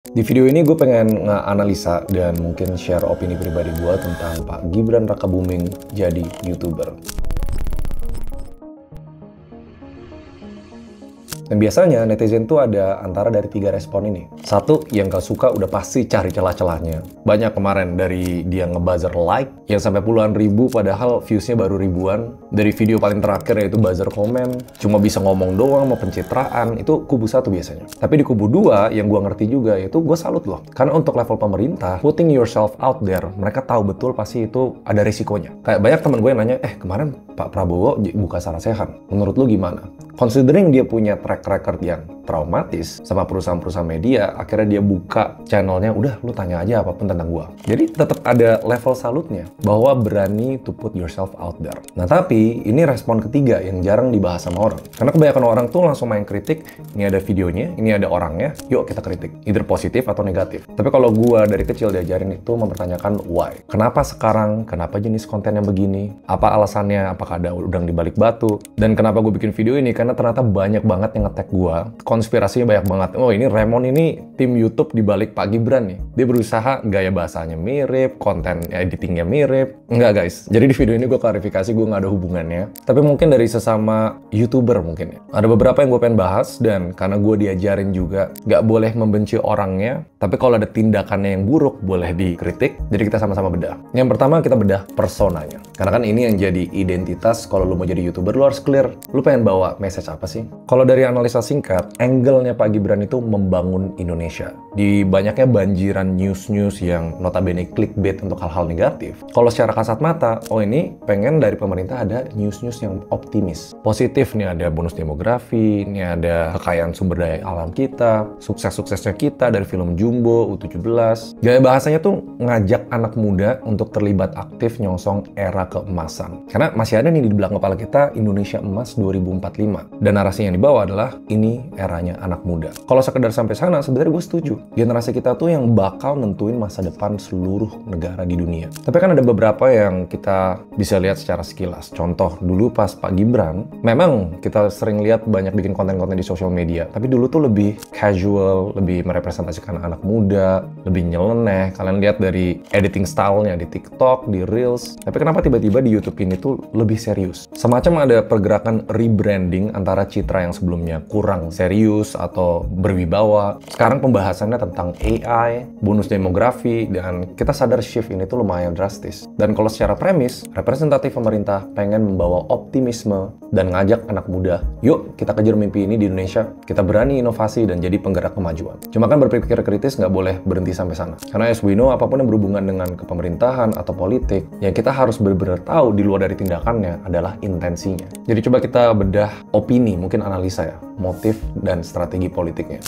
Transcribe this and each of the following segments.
Di video ini gue pengen nge-analisa dan mungkin share opini pribadi gue tentang Pak Gibran Rakabuming jadi YouTuber. Dan biasanya netizen tuh ada antara dari 3 respon ini. Satu, yang gak suka udah pasti cari celah-celahnya. Banyak kemarin dari dia nge-buzzer like, yang sampai puluhan ribu padahal viewsnya baru ribuan. Dari video paling terakhir yaitu buzzer komen, cuma bisa ngomong doang, mau pencitraan, itu kubu 1 biasanya. Tapi di kubu 2, yang gue ngerti juga, yaitu gue salut loh. Karena untuk level pemerintah, putting yourself out there, mereka tahu betul pasti itu ada risikonya. Kayak banyak teman gue yang nanya, kemarin Pak Prabowo buka Sarasehan, menurut lu gimana? Considering dia punya track record yang traumatis sama perusahaan-perusahaan media, akhirnya dia buka channelnya, udah lu tanya aja apapun tentang gua. Jadi tetap ada level salutnya, bahwa berani to put yourself out there. Nah tapi, ini respon ketiga yang jarang dibahas sama orang. Karena kebanyakan orang tuh langsung main kritik, ini ada videonya, ini ada orangnya, yuk kita kritik. Either positif atau negatif. Tapi kalau gua dari kecil diajarin itu mempertanyakan why. Kenapa sekarang? Kenapa jenis konten yang begini? Apa alasannya? Apakah ada udang di balik batu? Dan kenapa gue bikin video ini? Karena ternyata banyak banget yang nge-tag gue. Konspirasinya banyak banget. Oh ini Raymond ini tim YouTube di balik Pak Gibran nih. Dia berusaha gaya bahasanya mirip, konten editingnya mirip. Enggak guys. Jadi di video ini gue klarifikasi gue nggak ada hubungannya. Tapi mungkin dari sesama YouTuber mungkin ya. Ada beberapa yang gue pengen bahas dan karena gue diajarin juga nggak boleh membenci orangnya. Tapi kalau ada tindakannya yang buruk boleh dikritik. Jadi kita sama-sama bedah. Yang pertama kita bedah personanya. Karena kan ini yang jadi identitas kalau lu mau jadi YouTuber lu harus clear. Lu pengen bawa message apa sih? Kalau dari analisa singkat, angle-nya Pak Gibran itu membangun Indonesia. Di banyaknya banjiran news-news yang notabene clickbait untuk hal-hal negatif. Kalau secara kasat mata, oh ini pengen dari pemerintah ada news-news yang optimis. Positif nih ada bonus demografi, ini ada kekayaan sumber daya alam kita, sukses-suksesnya kita dari film Jumbo, U17. Gaya bahasanya tuh ngajak anak muda untuk terlibat aktif nyongsong era keemasan. Karena masih ada nih di belakang kepala kita Indonesia Emas 2045. Dan narasi yang dibawa adalah ini eranya anak muda. Kalau sekedar sampai sana, sebenarnya gue setuju. Generasi kita tuh yang bakal nentuin masa depan seluruh negara di dunia. Tapi kan ada beberapa yang kita bisa lihat secara sekilas. Contoh, dulu pas Pak Gibran, memang kita sering lihat banyak bikin konten-konten di sosial media. Tapi dulu tuh lebih casual, lebih merepresentasikan anak muda, lebih nyeleneh. Kalian lihat dari editing style-nya di TikTok, di Reels. Tapi kenapa tiba-tiba di YouTube ini tuh lebih serius? Semacam ada pergerakan rebranding antara citra yang sebelumnya kurang serius atau berwibawa. Sekarang pembahasannya tentang AI, bonus demografi, dan kita sadar shift ini tuh lumayan drastis. Dan kalau secara premis, representatif pemerintah pengen membawa optimisme dan ngajak anak muda, yuk kita kejar mimpi ini di Indonesia, kita berani inovasi dan jadi penggerak kemajuan. Cuma kan berpikir kritis nggak boleh berhenti sampai sana. Karena as we know, apapun yang berhubungan dengan kepemerintahan atau politik, yang kita harus benar-benar tahu di luar dari tindakannya adalah intensinya. Jadi coba kita bedah opini, mungkin analisa ya, motif dan strategi politiknya.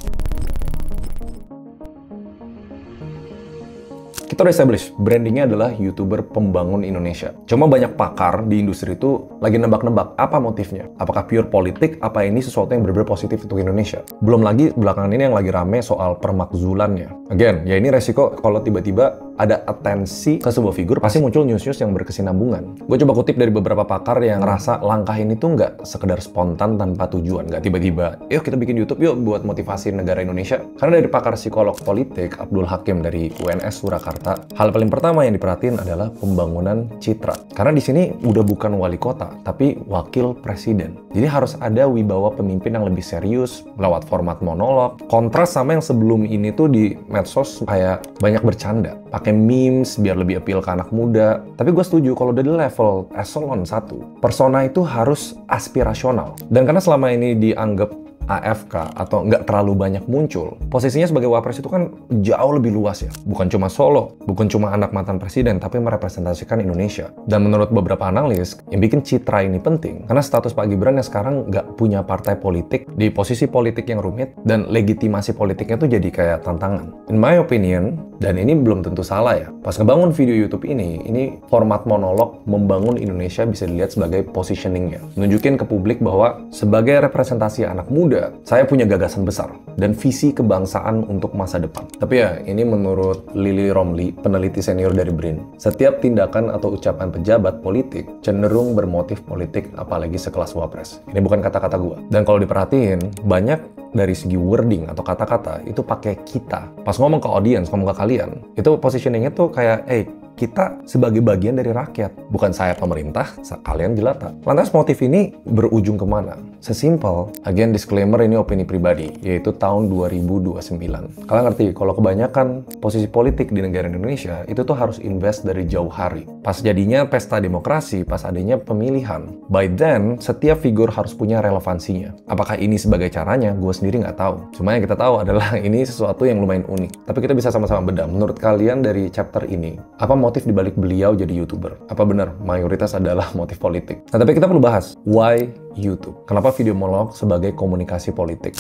Kita udah establish, brandingnya adalah YouTuber pembangun Indonesia. Cuma banyak pakar di industri itu lagi nebak-nebak apa motifnya. Apakah pure politik, apa ini sesuatu yang benar-benar positif untuk Indonesia. Belum lagi belakangan ini yang lagi rame soal permakzulannya. Again, ya ini resiko kalau tiba-tiba ada atensi ke sebuah figur, pasti muncul news-news yang berkesinambungan. Gue coba kutip dari beberapa pakar yang ngerasa langkah ini tuh nggak sekedar spontan tanpa tujuan. Nggak tiba-tiba, yuk kita bikin YouTube yuk buat motivasi negara Indonesia. Karena dari pakar psikolog politik, Abdul Hakim dari UNS Surakarta, hal paling pertama yang diperhatiin adalah pembangunan citra. Karena di sini udah bukan wali kota, tapi wakil presiden. Jadi harus ada wibawa pemimpin yang lebih serius, lewat format monolog. Kontras sama yang sebelum ini tuh di medsos kayak banyak bercanda. Pakai memes biar lebih appeal ke anak muda. Tapi gue setuju kalau dari level eselon 1, persona itu harus aspirasional. Dan karena selama ini dianggap AFK atau nggak terlalu banyak muncul, posisinya sebagai wapres itu kan jauh lebih luas ya. Bukan cuma Solo, bukan cuma anak mantan presiden, tapi merepresentasikan Indonesia. Dan menurut beberapa analis, yang bikin citra ini penting, karena status Pak Gibran yang sekarang nggak punya partai politik, di posisi politik yang rumit, dan legitimasi politiknya tuh jadi kayak tantangan. In my opinion, dan ini belum tentu salah ya, pas ngebangun video YouTube ini format monolog membangun Indonesia bisa dilihat sebagai positioningnya. Nunjukin ke publik bahwa sebagai representasi anak muda, saya punya gagasan besar dan visi kebangsaan untuk masa depan. Tapi ya, ini menurut Lily Romli, peneliti senior dari BRIN, setiap tindakan atau ucapan pejabat politik cenderung bermotif politik, apalagi sekelas wapres. Ini bukan kata-kata gua. Dan kalau diperhatiin, banyak dari segi wording atau kata-kata itu pakai kita. Pas ngomong ke audience, ngomong ke kalian, itu positioningnya tuh kayak, kita sebagai bagian dari rakyat, bukan saya pemerintah, kalian jelata. Lantas motif ini berujung kemana? Sesimpel, again disclaimer ini opini pribadi, yaitu tahun 2029. Kalian ngerti, kalau kebanyakan posisi politik di negara Indonesia, itu tuh harus invest dari jauh hari. Pas jadinya pesta demokrasi, pas adanya pemilihan, by then, setiap figur harus punya relevansinya. Apakah ini sebagai caranya? Gue sendiri nggak tahu. Cuma yang kita tahu adalah ini sesuatu yang lumayan unik. Tapi kita bisa sama-sama bedah. Menurut kalian dari chapter ini, apa motif dibalik beliau jadi YouTuber? Apa benar mayoritas adalah motif politik? Nah, tapi kita perlu bahas, why YouTube? Kenapa video monolog sebagai komunikasi politik?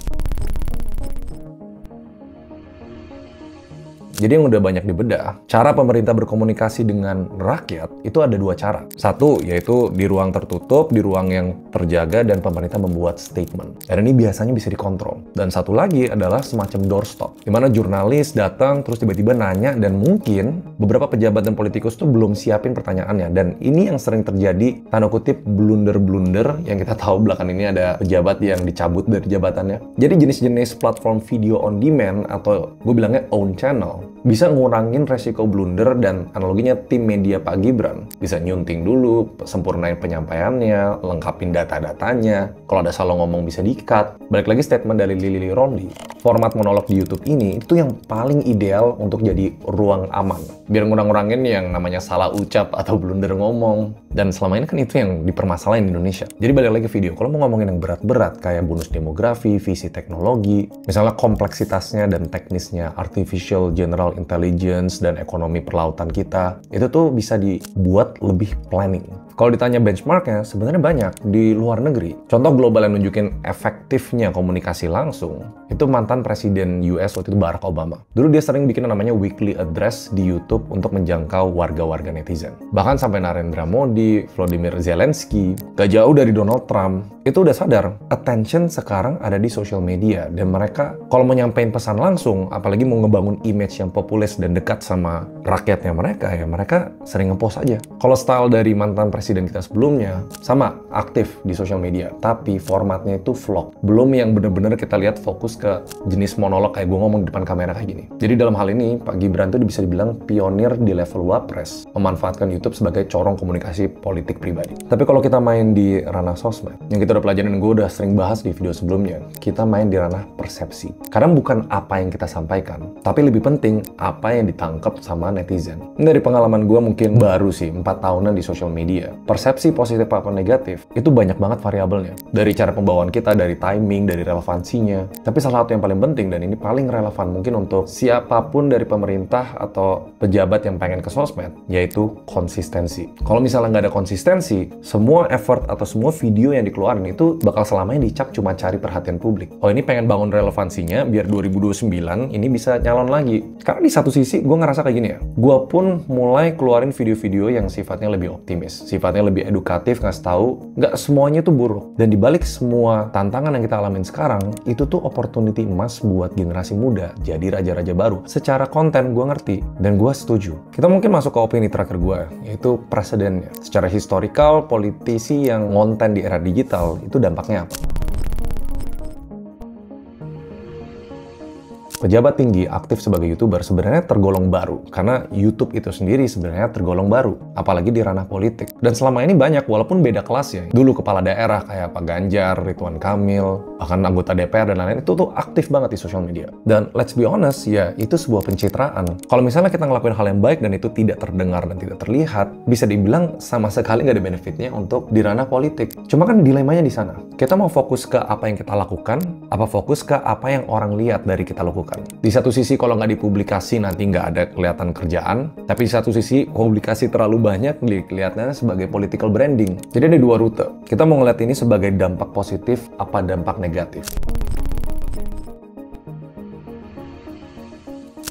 Jadi yang udah banyak dibedah, cara pemerintah berkomunikasi dengan rakyat itu ada dua cara. Satu, yaitu di ruang tertutup, di ruang yang terjaga, dan pemerintah membuat statement. Dan ini biasanya bisa dikontrol. Dan satu lagi adalah semacam doorstop, di mana jurnalis datang terus tiba-tiba nanya, dan mungkin beberapa pejabat dan politikus tuh belum siapin pertanyaannya. Dan ini yang sering terjadi, tanda kutip, blunder-blunder, yang kita tahu belakang ini ada pejabat yang dicabut dari jabatannya. Jadi jenis-jenis platform video on demand, atau gue bilangnya own channel, bisa ngurangin resiko blunder. Dan analoginya tim media Pak Gibran bisa nyunting dulu, sempurnain penyampaiannya, lengkapin data-datanya, kalau ada salah ngomong bisa di-cut. Balik lagi statement dari Lili Rondi, format monolog di YouTube ini itu yang paling ideal untuk jadi ruang aman, biar ngurang-ngurangin yang namanya salah ucap atau blunder ngomong. Dan selama ini kan itu yang dipermasalahin di Indonesia. Jadi balik lagi ke video, kalau mau ngomongin yang berat-berat kayak bonus demografi, visi teknologi, misalnya kompleksitasnya dan teknisnya artificial general intelligence dan ekonomi perlautan kita, itu tuh bisa dibuat lebih planning. Kalau ditanya benchmarknya, sebenarnya banyak di luar negeri. Contoh global yang nunjukin efektifnya komunikasi langsung, itu mantan presiden US waktu itu Barack Obama. Dulu dia sering bikin namanya weekly address di YouTube untuk menjangkau warga-warga netizen. Bahkan sampai Narendra Modi, Volodymyr Zelensky, gak jauh dari Donald Trump, itu udah sadar, attention sekarang ada di social media. Dan mereka, kalau mau nyampein pesan langsung, apalagi mau ngebangun image yang populis dan dekat sama rakyatnya mereka, ya mereka sering ngepost aja. Kalau style dari mantan presiden kita sebelumnya, sama, aktif di social media, tapi formatnya itu vlog. Belum yang bener-bener kita lihat fokus ke jenis monolog kayak gue ngomong di depan kamera kayak gini. Jadi dalam hal ini, Pak Gibran tuh bisa dibilang pionir di level wapres, memanfaatkan YouTube sebagai corong komunikasi politik pribadi. Tapi kalau kita main di ranah sosmed, yang kita udah pelajarin, gue udah sering bahas di video sebelumnya, kita main di ranah persepsi. Kadang bukan apa yang kita sampaikan, tapi lebih penting apa yang ditangkap sama netizen. Ini dari pengalaman gue mungkin baru sih, 4 tahunan di social media. Persepsi positif apa negatif, itu banyak banget variabelnya. Dari cara pembawaan kita, dari timing, dari relevansinya. Tapi salah satu yang paling penting, dan ini paling relevan mungkin untuk siapapun dari pemerintah atau pejabat yang pengen ke sosmed, yaitu konsistensi. Kalau misalnya nggak ada konsistensi, semua effort atau semua video yang dikeluarin itu bakal selamanya dicap cuma cari perhatian publik. Oh, ini pengen bangun relevansinya, biar 2029 ini bisa nyalon lagi. Karena di satu sisi, gue ngerasa kayak gini ya, gue pun mulai keluarin video-video yang sifatnya lebih optimis, sifatnya lebih edukatif, ngasih tahu nggak semuanya tuh buruk. Dan dibalik semua tantangan yang kita alamin sekarang, itu tuh opportunity emas buat generasi muda jadi raja-raja baru. Secara konten gue ngerti, dan gue setuju. Kita mungkin masuk ke opini terakhir gue, yaitu presidennya. Secara historikal, politisi yang ngonten di era digital, itu dampaknya apa? Pejabat tinggi aktif sebagai YouTuber sebenarnya tergolong baru, karena YouTube itu sendiri sebenarnya tergolong baru, apalagi di ranah politik. Dan selama ini banyak, walaupun beda kelas ya, dulu kepala daerah kayak Pak Ganjar, Ridwan Kamil, bahkan anggota DPR dan lain-lain, itu tuh aktif banget di social media. Dan let's be honest, ya itu sebuah pencitraan. Kalau misalnya kita ngelakuin hal yang baik dan itu tidak terdengar dan tidak terlihat, bisa dibilang sama sekali nggak ada benefitnya untuk di ranah politik. Cuma kan dilemanya di sana. Kita mau fokus ke apa yang kita lakukan, apa fokus ke apa yang orang lihat dari kita lakukan. Di satu sisi kalau nggak dipublikasi nanti nggak ada kelihatan kerjaan, tapi di satu sisi publikasi terlalu banyak kelihatannya sebagai political branding. Jadi ada dua rute. Kita mau ngeliat ini sebagai dampak positif apa dampak negatif.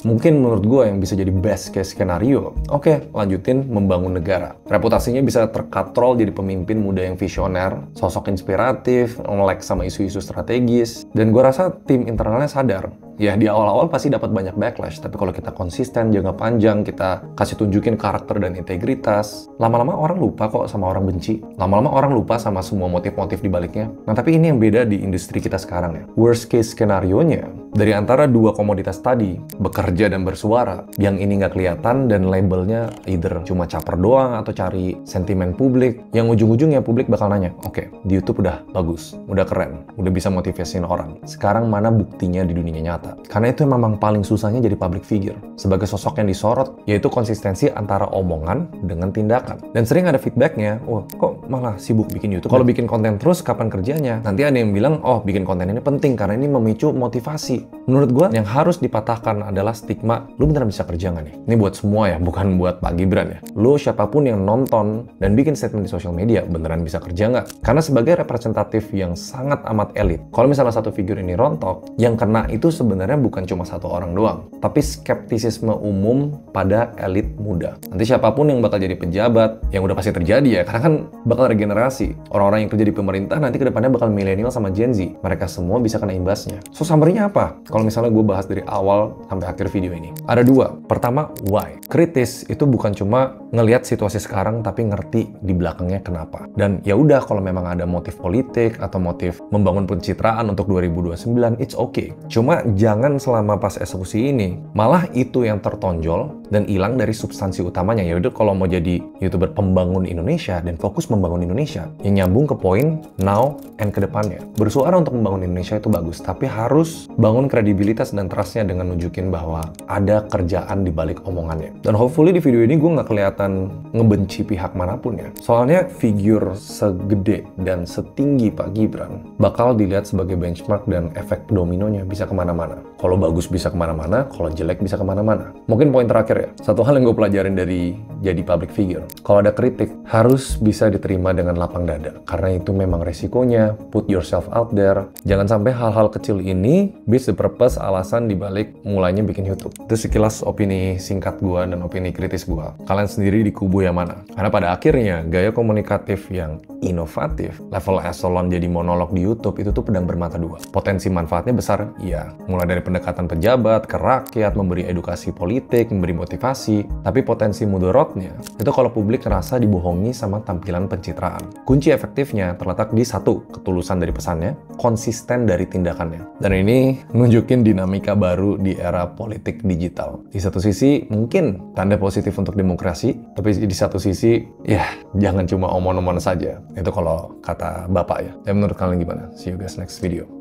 Mungkin menurut gue yang bisa jadi best case skenario, oke, lanjutin membangun negara. Reputasinya bisa terkatrol jadi pemimpin muda yang visioner, sosok inspiratif, melek sama isu-isu strategis. Dan gue rasa tim internalnya sadar, ya di awal-awal pasti dapat banyak backlash. Tapi kalau kita konsisten, jangka panjang, kita kasih tunjukin karakter dan integritas, lama-lama orang lupa kok sama orang benci. Lama-lama orang lupa sama semua motif-motif di baliknya. Nah, tapi ini yang beda di industri kita sekarang ya. Worst case skenario-nya, dari antara dua komoditas tadi, bekerja dan bersuara, yang ini nggak kelihatan dan labelnya either cuma caper doang atau cari sentimen publik, yang ujung-ujungnya publik bakal nanya, oke, di YouTube udah bagus, udah keren, udah bisa motivasiin orang. Sekarang mana buktinya di dunia nyata? Karena itu memang paling susahnya jadi public figure. Sebagai sosok yang disorot, yaitu konsistensi antara omongan dengan tindakan. Dan sering ada feedbacknya, oh kok malah sibuk bikin YouTube? Kalau bikin konten terus, kapan kerjanya? Nanti ada yang bilang, oh bikin konten ini penting karena ini memicu motivasi. Menurut gue, yang harus dipatahkan adalah stigma, lu beneran bisa kerja nggak nih? Ini buat semua ya, bukan buat Pak Gibran ya. Lu siapapun yang nonton dan bikin statement di sosial media, beneran bisa kerja nggak? Karena sebagai representatif yang sangat amat elit, kalau misalnya satu figur ini rontok, yang kena itu sebenarnya bukan cuma satu orang doang, tapi skeptisisme umum pada elit muda. Nanti siapapun yang bakal jadi pejabat, yang udah pasti terjadi ya, karena kan bakal regenerasi. Orang-orang yang kerja di pemerintah nanti kedepannya bakal milenial sama Gen Z. Mereka semua bisa kena imbasnya. So, summary-nya apa? Kalau misalnya gue bahas dari awal sampai akhir video ini. Ada dua. Pertama, why? Kritis itu bukan cuma ngelihat situasi sekarang, tapi ngerti di belakangnya kenapa. Dan ya udah, kalau memang ada motif politik atau motif membangun pencitraan untuk 2029, it's okay. Cuma jangan selama pas eksekusi ini, malah itu yang tertonjol dan hilang dari substansi utamanya. Ya udah, kalau mau jadi YouTuber pembangun Indonesia dan fokus membangun Indonesia, yang nyambung ke poin now and ke depannya. Bersuara untuk membangun Indonesia itu bagus, tapi harus bangun kredibilitas dan trust-nya dengan nunjukin bahwa ada kerjaan di balik omongannya. Dan hopefully di video ini gue nggak kelihatan ngebenci pihak manapun ya. Soalnya figur segede dan setinggi Pak Gibran bakal dilihat sebagai benchmark dan efek dominonya bisa kemana-mana. Kalau bagus bisa kemana-mana, kalau jelek bisa kemana-mana. Mungkin poin terakhir ya, satu hal yang gue pelajarin dari jadi public figure, kalau ada kritik harus bisa diterima dengan lapang dada. Karena itu memang resikonya, put yourself out there. Jangan sampai hal-hal kecil ini bisa purpose alasan dibalik mulainya bikin YouTube. Itu sekilas opini singkat gue dan opini kritis gue. Kalian sendiri di kubu yang mana? Karena pada akhirnya gaya komunikatif yang inovatif, level eselon jadi monolog di YouTube itu tuh pedang bermata dua. Potensi manfaatnya besar, iya. Mulai dari pendekatan pejabat ke rakyat, memberi edukasi politik, memberi motivasi. Tapi potensi mudorotnya itu kalau publik ngerasa dibohongi sama tampilan pencitraan. Kunci efektifnya terletak di satu, ketulusan dari pesannya, konsisten dari tindakannya. Dan ini nunjukin dinamika baru di era politik digital. Di satu sisi mungkin tanda positif untuk demokrasi, tapi di satu sisi ya jangan cuma omong-omong saja. Itu kalau kata Bapak ya. Dan menurut kalian gimana? See you guys next video.